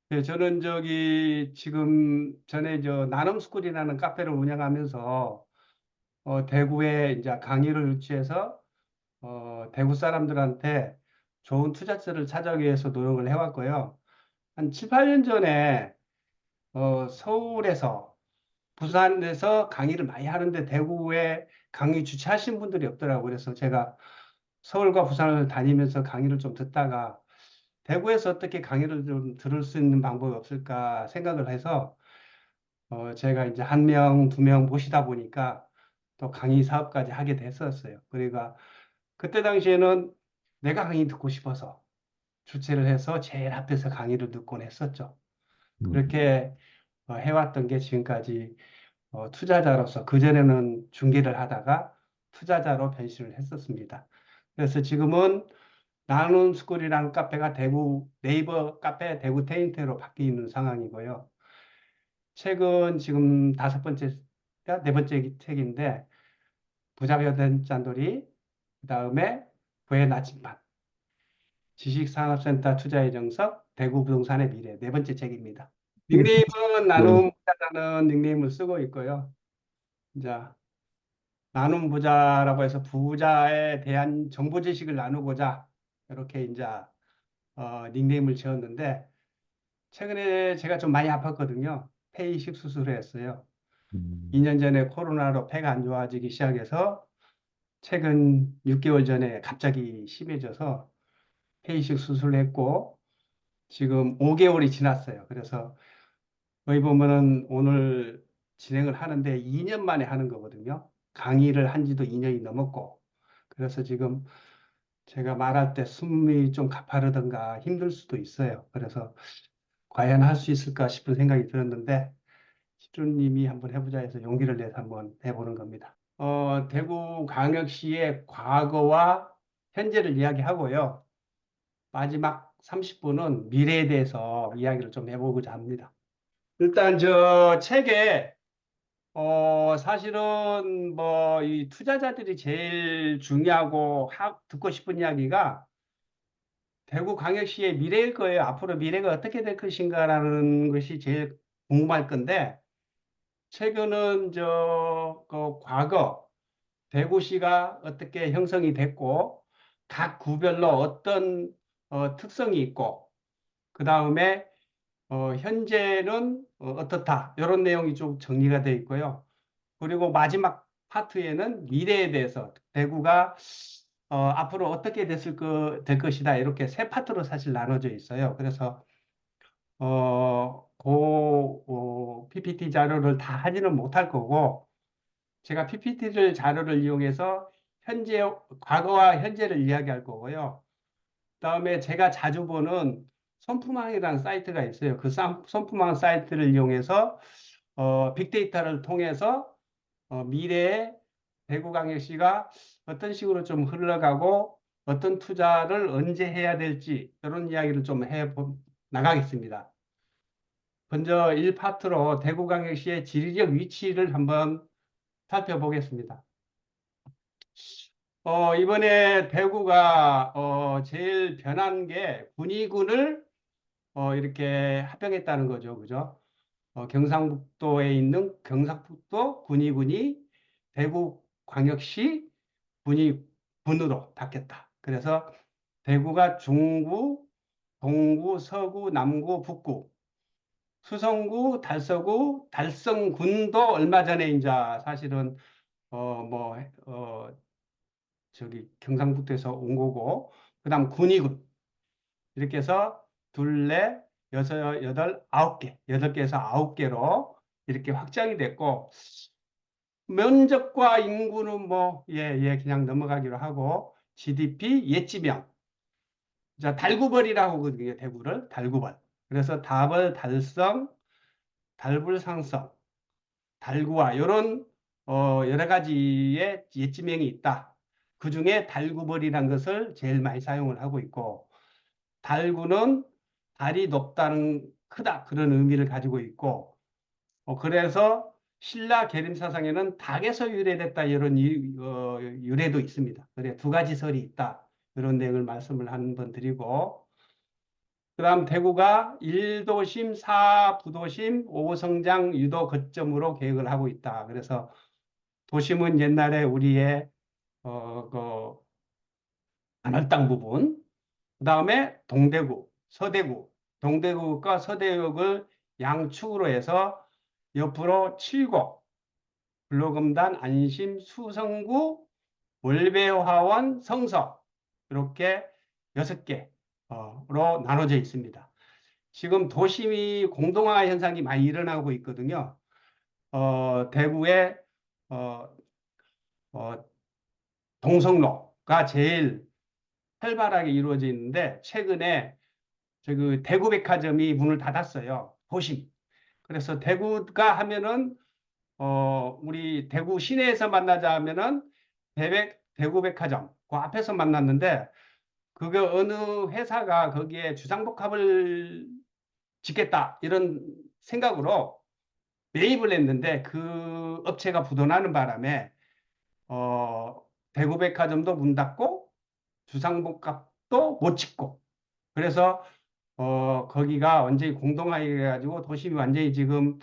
네, 저는 지금 전에 나눔스쿨이라는 카페를 운영하면서 대구에 이제 강의를 유치해서 대구 사람들한테 좋은 투자처를 찾아오기 위해서 노력을 해왔고요. 한 7, 8년 전에 서울에서 부산에서 강의를 많이 하는데 대구에 강의 주최하신 분들이 없더라고요. 그래서 제가 서울과 부산을 다니면서 강의를 좀 듣다가 대구에서 어떻게 강의를 좀 들을 수 있는 방법이 없을까 생각을 해서 제가 이제 한 명, 두 명 모시다 보니까 또 강의 사업까지 하게 됐었어요. 그러니까 그때 당시에는 내가 강의 듣고 싶어서 주최를 해서 제일 앞에서 강의를 듣곤 했었죠. 음, 그렇게 해왔던 게 지금까지 투자자로서 그전에는 중개를 하다가 투자자로 변신을 했었습니다. 그래서 지금은 나눔스쿨이라는 카페가 대구 네이버 카페 대구 테인테로 바뀌는 상황이고요. 책은 지금 다섯 번째가 네 번째 책인데 부자가 된 짠돌이, 그다음에 부의 나침반, 지식산업센터 투자의 정석, 대구 부동산의 미래 네 번째 책입니다. 닉네임은 네. 나눔 부자라는 닉네임을 쓰고 있고요. 이제 나눔 부자라고 해서 부자에 대한 정보 지식을 나누고자 이렇게 이제 닉네임을 지었는데 최근에 제가 좀 많이 아팠거든요. 폐 이식 수술을 했어요. 음, 2년 전에 코로나로 폐가 안 좋아지기 시작해서 최근 6개월 전에 갑자기 심해져서 폐이식 수술을 했고 지금 5개월이 지났어요. 그래서 거기 보면은 오늘 진행을 하는데 2년 만에 하는 거거든요. 강의를 한 지도 2년이 넘었고 그래서 지금 제가 말할 때 숨이 좀 가파르던가 힘들 수도 있어요. 그래서 과연 할 수 있을까 싶은 생각이 들었는데 시주님이 한번 해보자 해서 용기를 내서 한번 해보는 겁니다. 대구광역시의 과거와 현재를 이야기하고요. 마지막 30분은 미래에 대해서 이야기를 좀 해보고자 합니다. 일단 저 책에 사실은 뭐 이 투자자들이 제일 중요하고 듣고 싶은 이야기가 대구광역시의 미래일 거예요. 앞으로 미래가 어떻게 될 것인가라는 것이 제일 궁금할 건데 최근은 그 과거 대구시가 어떻게 형성이 됐고 각 구별로 어떤 특성이 있고 그 다음에 현재는 어떻다 이런 내용이 좀 정리가 되어 있고요. 그리고 마지막 파트에는 미래에 대해서 대구가 앞으로 어떻게 될 것이다 이렇게 세 파트로 사실 나눠져 있어요. 그래서 PPT 자료를 다 하지는 못할 거고 제가 자료를 이용해서 과거와 현재를 이야기할 거고요. 그다음에 제가 자주 보는 손품항이라는 사이트가 있어요. 그 손품항 사이트를 이용해서 빅데이터를 통해서 미래에 대구광역시가 어떤 식으로 좀 흘러가고 어떤 투자를 언제 해야 될지 이런 이야기를 좀 나가겠습니다. 먼저 1파트로 대구광역시의 지리적 위치를 한번 살펴보겠습니다. 이번에 대구가 제일 변한 게 군위군을 이렇게 합병했다는 거죠. 그죠? 경상북도에 있는 경상북도 군위군이 대구광역시 군위군으로 바뀌었다. 그래서 대구가 중구, 동구, 서구, 남구, 북구, 수성구, 달서구, 달성군도 얼마 전에 이제 사실은 어, 뭐, 어, 경상북도에서 온 거고, 그 다음 군위군. 이렇게 해서 둘, 넷, 여섯, 여덟, 아홉 개, 여덟 개에서 아홉 개로 이렇게 확장이 됐고, 면적과 인구는 뭐, 그냥 넘어가기로 하고, GDP 예지명. 자, 달구벌이라고 하거든요, 대구를. 달구벌. 그래서 다벌, 달성, 달불상성, 달구화, 이런, 여러 가지의 예지명이 있다. 그 중에 달구벌이라는 것을 제일 많이 사용을 하고 있고, 달구는 달이 높다는 크다 그런 의미를 가지고 있고 그래서 신라 계림사상에는 닭에서 유래됐다 이런 유래도 있습니다. 그래 두 가지 설이 있다 이런 내용을 말씀을 한 번 드리고 그다음 대구가 1도심, 4부도심, 5성장 유도 거점으로 계획을 하고 있다. 그래서 도심은 옛날에 우리의 그 안할당 부분, 그다음에 동대구, 서대구, 동대구과 서대구를 양축으로 해서 옆으로 칠곡, 불로금단, 안심, 수성구, 월배화원, 성서 이렇게 6개로 나눠져 있습니다. 지금 도심이 공동화 현상이 많이 일어나고 있거든요. 대구에 어, 어, 동성로가 제일 활발하게 이루어져 있는데 최근에 그 대구백화점이 문을 닫았어요. 도심. 그래서 대구가 하면은 우리 대구 시내에서 만나자 하면은 대구백화점 그 앞에서 만났는데 그거 어느 회사가 거기에 주상복합을 짓겠다 이런 생각으로 매입을 했는데 그 업체가 부도나는 바람에 대구백화점도 문 닫고 주상복합도 못 짓고 그래서 거기가 완전히 공동화해 가지고 도심이 완전히 지금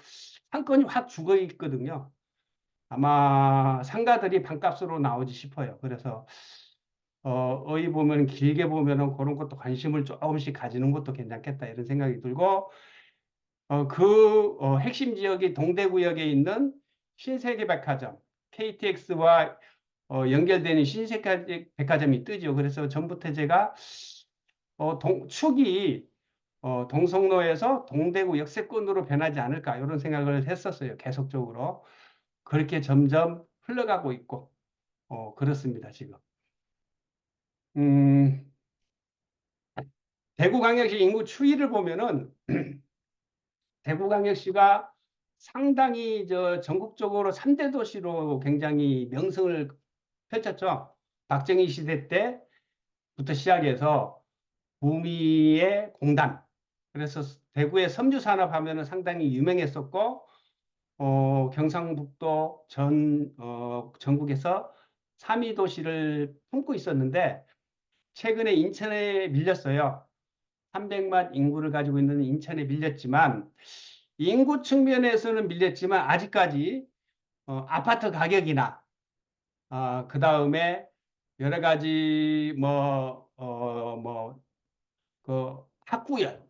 상권이 확 죽어 있거든요. 아마 상가들이 반값으로 나오지 싶어요. 그래서 어이 보면 길게 보면은 그런 것도 관심을 조금씩 가지는 것도 괜찮겠다 이런 생각이 들고 핵심 지역이 동대구역에 있는 신세계백화점, KTX와 연결되는 신세계백화점이 뜨죠. 그래서 전부터 제가 축이 동성로에서 동대구 역세권으로 변하지 않을까 이런 생각을 했었어요. 계속적으로. 그렇게 점점 흘러가고 있고 그렇습니다. 지금. 음, 대구광역시 인구 추이를 보면은 대구광역시가 상당히 전국적으로 3대 도시로 굉장히 명성을 펼쳤죠. 박정희 시대 때부터 시작해서 구미의 공단. 그래서 대구의 섬유 산업 하면은 상당히 유명했었고, 경상북도 전국에서 3위 도시를 품고 있었는데, 최근에 인천에 밀렸어요. 300만 인구를 가지고 있는 인천에 밀렸지만, 인구 측면에서는 밀렸지만, 아직까지 아파트 가격이나, 그 다음에 여러 가지 학구열,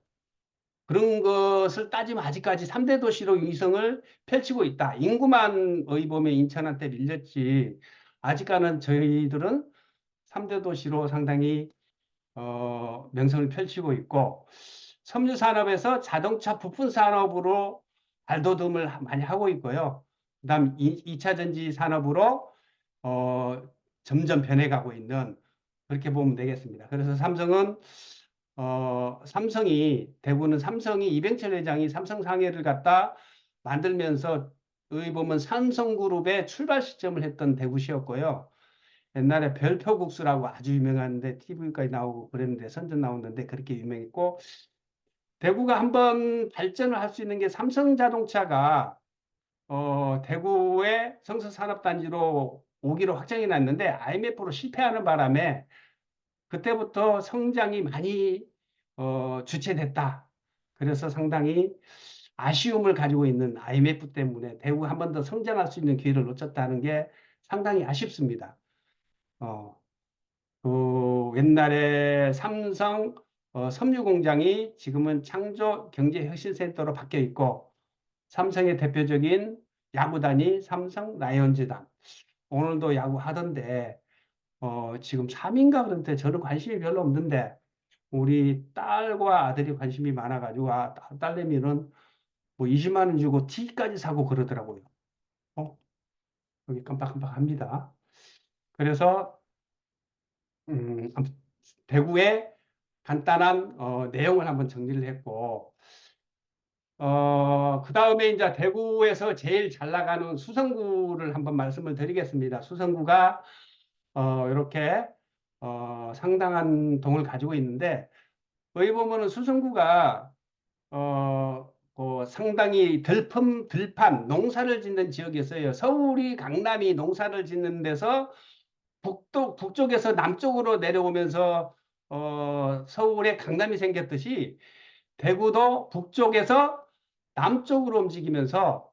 그런 것을 따지면 아직까지 3대 도시로 위성을 펼치고 있다. 인구만 의보면 인천한테 밀렸지. 아직까지는 저희들은 3대 도시로 상당히 명성을 펼치고 있고 섬유 산업에서 자동차 부품 산업으로 발돋움을 많이 하고 있고요. 그다음 2차 전지 산업으로 어, 점점 변해가고 있는 그렇게 보면 되겠습니다. 그래서 대구는 삼성이 이병철 회장이 삼성 상해를 갖다 만들면서 의 보면 삼성그룹의 출발 시점을 했던 대구시였고요. 옛날에 별표국수라고 아주 유명한데 TV까지 나오고 그랬는데 선전 나오는데 그렇게 유명했고 대구가 한번 발전을 할 수 있는 게 삼성자동차가 대구의 성서산업단지로 오기로 확정이 났는데 IMF로 실패하는 바람에 그때부터 성장이 많이 주체됐다. 그래서 상당히 아쉬움을 가지고 있는 IMF 때문에 대구가 한 번 더 성장할 수 있는 기회를 놓쳤다는 게 상당히 아쉽습니다. 어, 옛날에 삼성 섬유 공장이 지금은 창조 경제혁신센터로 바뀌어 있고 삼성의 대표적인 야구단이 삼성 라이온즈단. 오늘도 야구 하던데 지금 3인가 그런데 저는 관심이 별로 없는데 우리 딸과 아들이 관심이 많아가지고 딸내미는 뭐 20만 원 주고 티까지 사고 그러더라고요. 여기 깜빡깜빡합니다. 그래서 아무튼 대구의 간단한 내용을 한번 정리를 했고 그 다음에 이제 대구에서 제일 잘 나가는 수성구를 한번 말씀을 드리겠습니다. 수성구가 이렇게 상당한 동을 가지고 있는데 여기 보면은 수성구가 상당히 들판 농사를 짓는 지역이었어요. 서울이 강남이 농사를 짓는 데서 북쪽에서 남쪽으로 내려오면서 서울에 강남이 생겼듯이 대구도 북쪽에서 남쪽으로 움직이면서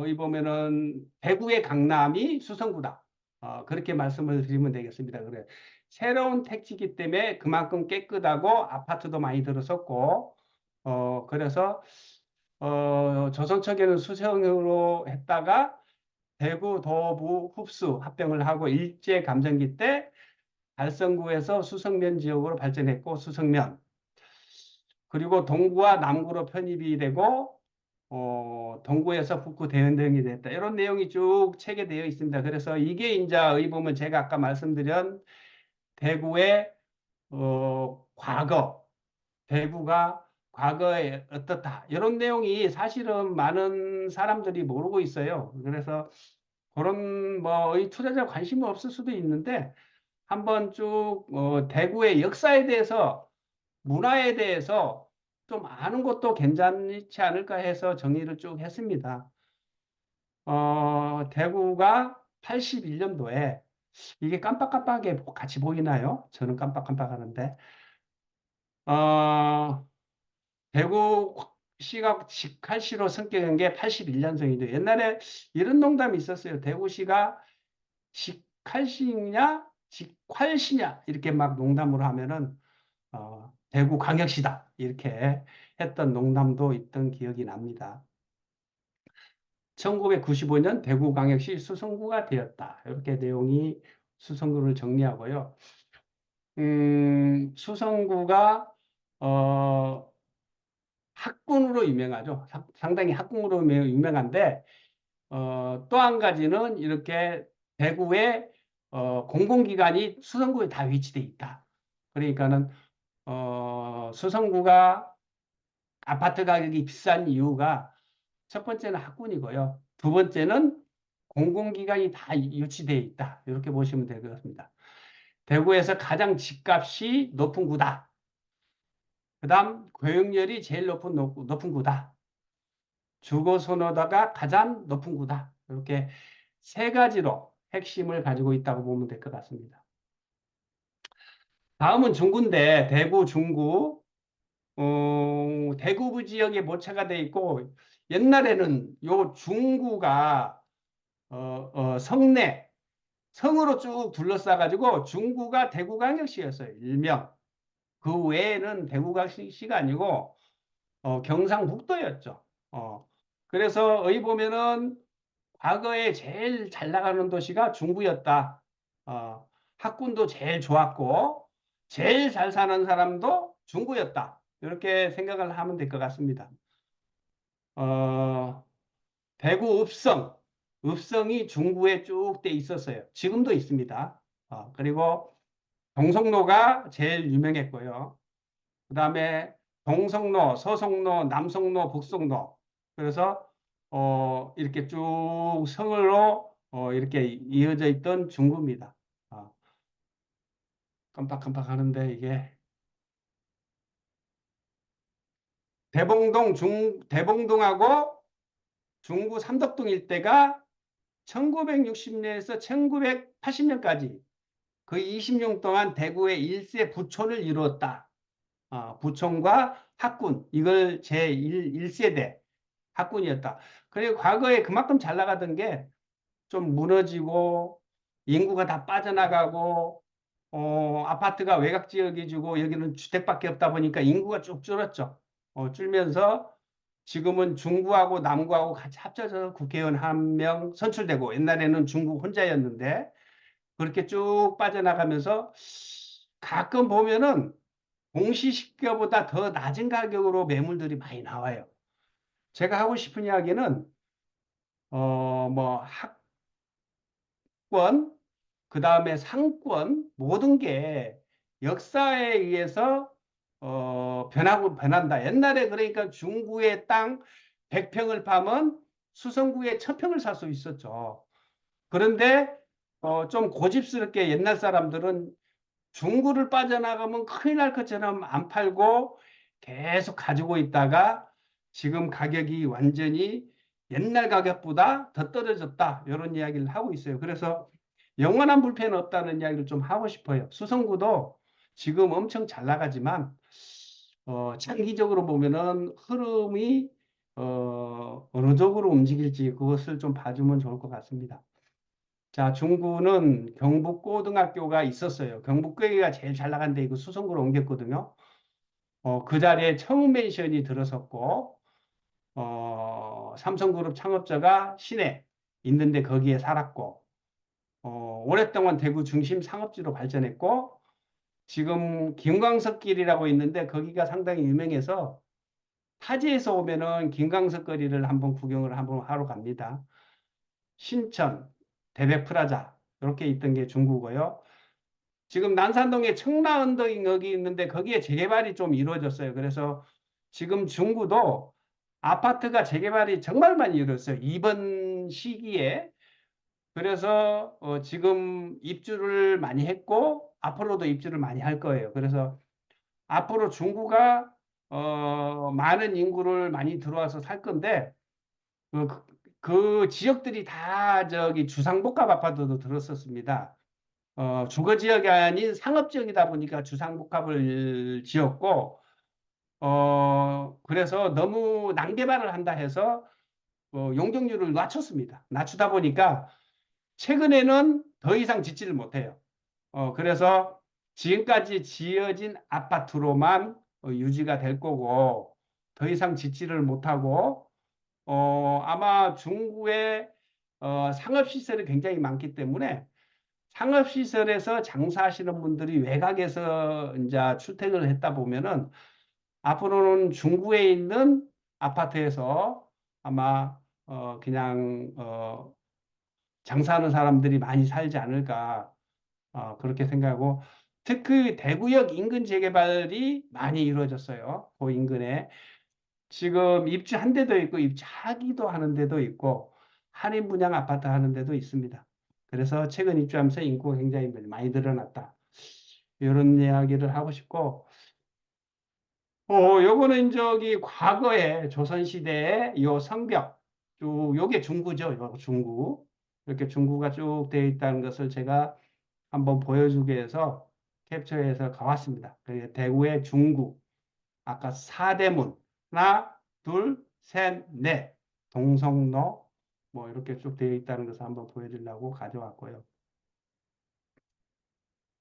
이 보면은 대구의 강남이 수성구다. 그렇게 말씀을 드리면 되겠습니다. 그래. 새로운 택지기 때문에 그만큼 깨끗하고 아파트도 많이 들어섰고, 그래서, 조선 초기에는 수성으로 했다가 대구, 도부, 흡수 합병을 하고 일제 감정기 때 달성구에서 수성면 지역으로 발전했고, 수성면. 그리고 동구와 남구로 편입이 되고, 동구에서 북구 대연동이 됐다. 이런 내용이 쭉 책에 되어 있습니다. 그래서 이게 이제 의보면 제가 아까 말씀드린 대구의 과거, 대구가 과거에 어떻다. 이런 내용이 사실은 많은 사람들이 모르고 있어요. 그래서 그런 뭐의 투자자 관심이 없을 수도 있는데 한번 쭉 대구의 역사에 대해서 문화에 대해서 좀 아는 것도 괜찮지 않을까 해서 정리를 쭉 했습니다. 대구가 81년도에 이게 깜빡깜빡하게 같이 보이나요? 저는 깜빡깜빡하는데 어, 대구시가 직할시로 성격한 게 81년생인데 옛날에 이런 농담이 있었어요. 대구시가 직할시냐 직활시냐 이렇게 막 농담으로 하면은 대구광역시다 이렇게 했던 농담도 있던 기억이 납니다. 1995년 대구광역시 수성구가 되었다. 이렇게 내용이 수성구를 정리하고요. 수성구가 학군으로 유명하죠. 상당히 학군으로 유명한데 또 한 가지는 이렇게 대구에 공공기관이 수성구에 다 위치돼 있다. 그러니까는 수성구가 아파트 가격이 비싼 이유가 첫 번째는 학군이고요. 두 번째는 공공기관이 다 유치되어 있다. 이렇게 보시면 될 것 같습니다. 대구에서 가장 집값이 높은 구다. 그 다음 교육열이 제일 높은 구다. 주거 선호도가 가장 높은 구다. 이렇게 세 가지로 핵심을 가지고 있다고 보면 될 것 같습니다. 다음은 중구인데 대구 중구 대구부 지역에 모차가 돼 있고 옛날에는 요 중구가 성내 성으로 쭉 둘러싸가지고 중구가 대구광역시였어요. 일명. 그 외에는 대구광역시가 아니고 경상북도였죠. 그래서 여기 보면은 과거에 제일 잘 나가는 도시가 중구였다. 학군도 제일 좋았고 제일 잘 사는 사람도 중구였다. 이렇게 생각을 하면 될 것 같습니다. 어, 대구 읍성, 읍성이 중구에 쭉 돼 있었어요. 지금도 있습니다. 그리고 동성로가 제일 유명했고요. 그 다음에 동성로, 서성로, 남성로, 북성로. 그래서 이렇게 쭉 성으로 이렇게 이어져 있던 중구입니다. 어, 깜빡깜빡 하는데 이게 대봉동하고 중구 삼덕동 일대가 1960년에서 1980년까지 거의 20년 동안 대구의 일세 부촌을 이루었다. 부촌과 학군, 이걸 제1세대 학군이었다. 그리고 과거에 그만큼 잘 나가던 게 좀 무너지고 인구가 다 빠져나가고 아파트가 외곽 지역이 주고 여기는 주택밖에 없다 보니까 인구가 쭉 줄었죠. 줄면서 지금은 중구하고 남구하고 같이 합쳐서 국회의원 한 명 선출되고 옛날에는 중구 혼자였는데 그렇게 쭉 빠져나가면서 가끔 보면은 공시시가보다 더 낮은 가격으로 매물들이 많이 나와요. 제가 하고 싶은 이야기는 뭐 학권, 그 다음에 상권 모든 게 역사에 의해서 변하고 변한다. 옛날에 그러니까 중구의 땅 100평을 파면 수성구에 1000평을 살 수 있었죠. 그런데 좀 고집스럽게 옛날 사람들은 중구를 빠져나가면 큰일 날 것처럼 안 팔고 계속 가지고 있다가 지금 가격이 완전히 옛날 가격보다 더 떨어졌다. 이런 이야기를 하고 있어요. 그래서 영원한 불패는 없다는 이야기를 좀 하고 싶어요. 수성구도 지금 엄청 잘 나가지만 장기적으로 보면은 흐름이 어느 쪽으로 움직일지 그것을 좀 봐주면 좋을 것 같습니다. 자, 중구는 경북고등학교가 있었어요. 경북고기가 제일 잘 나간데 이거 수성구로 옮겼거든요. 그 자리에 청운맨션이 들어섰고, 삼성그룹 창업자가 시내 있는데 거기에 살았고, 오랫동안 대구 중심 상업지로 발전했고, 지금 김광석길이라고 있는데 거기가 상당히 유명해서 타지에서 오면은 김광석 거리를 한번 구경을 한번 하러 갑니다. 신천, 대백프라자 이렇게 있던 게 중구고요. 지금 난산동에 청라언덕이 여기 있는데 거기에 재개발이 좀 이루어졌어요. 그래서 지금 중구도 아파트가 재개발이 정말 많이 이루어졌어요. 이번 시기에. 그래서 지금 입주를 많이 했고 앞으로도 입주를 많이 할 거예요. 그래서 앞으로 중구가 많은 인구를 많이 들어와서 살 건데 그 지역들이 다 저기 주상복합 아파트도 들었었습니다. 주거 지역이 아닌 상업 지역이다 보니까 주상복합을 지었고 그래서 너무 난개발을 한다 해서 용적률을 낮췄습니다. 낮추다 보니까 최근에는 더 이상 짓지를 못해요. 그래서 지금까지 지어진 아파트로만 유지가 될 거고 더 이상 짓지를 못하고 아마 중구에 상업시설이 굉장히 많기 때문에 상업시설에서 장사하시는 분들이 외곽에서 이제 출퇴근을 했다 보면은 앞으로는 중구에 있는 아파트에서 아마 그냥 장사하는 사람들이 많이 살지 않을까 그렇게 생각하고 특히 대구역 인근 재개발이 많이 이루어졌어요. 그 인근에 지금 입주한 데도 있고 입주하기도 하는 데도 있고 할인 분양 아파트 하는 데도 있습니다. 그래서 최근 입주하면서 인구가 굉장히 많이 늘어났다. 이런 이야기를 하고 싶고 요거는 저기 과거에 조선시대에 요 성벽 쭉 요게 중구죠. 요 중구 이렇게 중구가 쭉 되어 있다는 것을 제가 한번 보여주기 위해서 캡처해서 가왔습니다. 대구의 중구 아까 사대문 하나 둘 셋 넷 동성로 뭐 이렇게 쭉 되어 있다는 것을 한번 보여주려고 가져왔고요.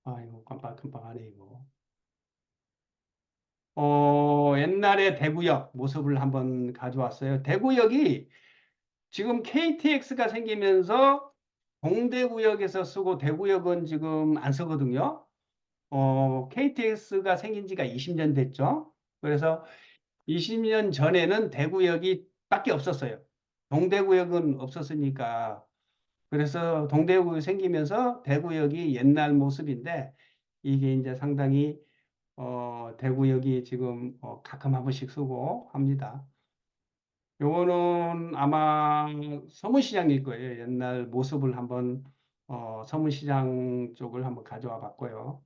아이고 깜빡깜빡하네 이거. 옛날에 대구역 모습을 한번 가져왔어요. 대구역이 지금 KTX가 생기면서 동대구역에서 쓰고 대구역은 지금 안 쓰거든요. KTX가 생긴 지가 20년 됐죠. 그래서 20년 전에는 대구역이 밖에 없었어요. 동대구역은 없었으니까. 그래서 동대구역이 생기면서 대구역이 옛날 모습인데 이게 이제 상당히 대구역이 지금 가끔 한 번씩 쓰고 합니다. 요거는 아마 서문시장일 거예요. 옛날 모습을 한번 서문시장 쪽을 한번 가져와 봤고요.